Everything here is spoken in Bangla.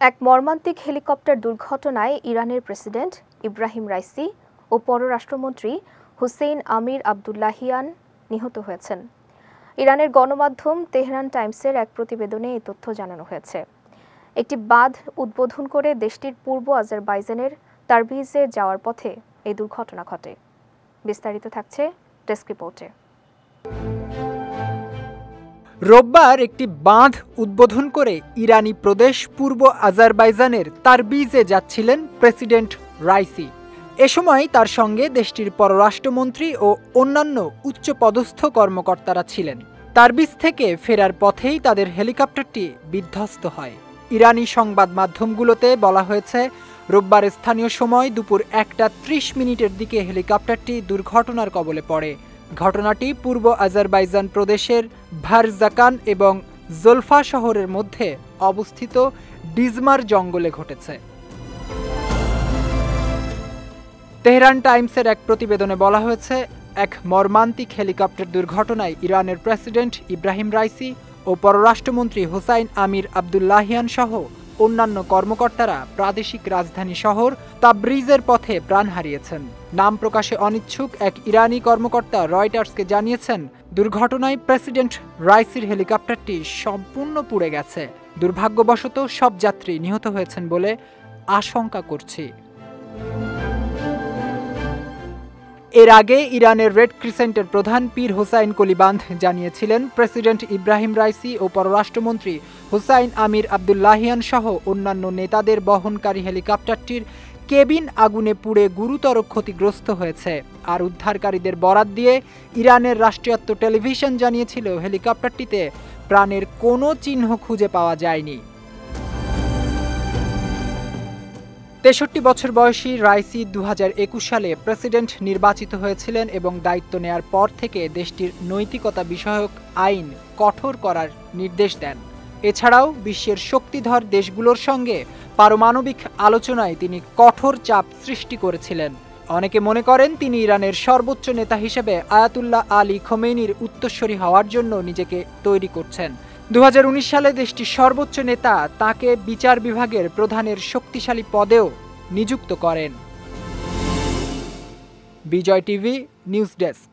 এক মর্মান্তিক হেলিকপ্টার দুর্ঘটনায় ইরানের প্রেসিডেন্ট ইব্রাহিম রাইসি ও পররাষ্ট্রমন্ত্রী হুসেইন আমির আবদুল্লাহিয়ান নিহত হয়েছেন। ইরানের গণমাধ্যম তেহরান টাইমসের এক প্রতিবেদনে এই তথ্য জানানো হয়েছে। একটি বাঁধ উদ্বোধন করে দেশটির পূর্ব আজারবাইজানের তারবিজে যাওয়ার পথে এই দুর্ঘটনা ঘটে। বিস্তারিত থাকছে ডেস্ক রিপোর্টে। রোববার একটি বাঁধ উদ্বোধন করে ইরানি প্রদেশ পূর্ব আজারবাইজানের তারবিজে যাচ্ছিলেন প্রেসিডেন্ট রাইসি। এ সময় তার সঙ্গে দেশটির পররাষ্ট্রমন্ত্রী ও অন্যান্য উচ্চপদস্থ কর্মকর্তারা ছিলেন। তারবিজ থেকে ফেরার পথেই তাদের হেলিকপ্টারটি বিধ্বস্ত হয়। ইরানি সংবাদ মাধ্যমগুলোতে বলা হয়েছে, রোববার স্থানীয় সময় দুপুর 1:30 দিকে হেলিকপ্টারটি দুর্ঘটনার কবলে পড়ে। ঘটনাটি পূর্ব আজারবাইজান প্রদেশের ভারজাকান এবং জোলফা শহরের মধ্যে অবস্থিত ডিজমার জঙ্গলে ঘটেছে। তেহরান টাইমসের এক প্রতিবেদনে বলা হয়েছে, এক মর্মান্তিক হেলিকপ্টার দুর্ঘটনায় ইরানের প্রেসিডেন্ট ইব্রাহিম রাইসি ও পররাষ্ট্রমন্ত্রী হুসাইন আমির আবদুল্লাহিয়ান সহ অন্যান্য কর্মকর্তারা প্রাদেশিক রাজধানী শহর তাবরিজের পথে প্রাণ হারিয়েছেন। নাম প্রকাশে অনিচ্ছুক এক ইরানি কর্মকর্তা রয়টার্সকে জানিয়েছেন, দুর্ঘটনায় প্রেসিডেন্ট রাইসির হেলিকপ্টারটি সম্পূর্ণ পুড়ে গেছে। দুর্ভাগ্যবশত সব যাত্রী নিহত হয়েছেন বলে আশঙ্কা করছি। এর আগে ইরানের রেড ক্রিসেন্টের প্রধান পীর হোসাইন কলিবান্ধ জানিয়েছিলেন, প্রেসিডেন্ট ইব্রাহিম রাইসি ও পররাষ্ট্রমন্ত্রী হুসাইন আমির আবদুল্লাহিয়ান সহ অন্যান্য নেতাদের বহনকারী হেলিকপ্টারটির কেবিন আগুনে পুড়ে গুরুতর ক্ষতিগ্রস্ত হয়েছে। আর উদ্ধারকারীদের বরাত দিয়ে ইরানের রাষ্ট্রীয়ত্ব টেলিভিশন জানিয়েছিল, হেলিকপ্টারটিতে প্রাণের কোনো চিহ্ন খুঁজে পাওয়া যায়নি। 63 বছর বয়সী রাইসি 2021 সালে প্রেসিডেন্ট নির্বাচিত হয়েছিলেন এবং দায়িত্ব নেয়ার পর থেকে দেশটির নৈতিকতা বিষয়ক আইন কঠোর করার নির্দেশ দেন। এছাড়াও বিশ্বের শক্তিধর দেশগুলোর সঙ্গে পারমাণবিক আলোচনায় তিনি কঠোর চাপ সৃষ্টি করেছিলেন। অনেকে মনে করেন তিনি ইরানের সর্বোচ্চ নেতা হিসেবে আয়াতুল্লাহ আলী খোমেনির উত্তরসূরি হওয়ার জন্য নিজেকে তৈরি করছেন। 2019 সালে দেশটির সর্বোচ্চ নেতা তাকে বিচার বিভাগের প্রধানের শক্তিশালী পদেও নিযুক্ত করেন। বিজয় টিভি নিউজ ডেস্ক।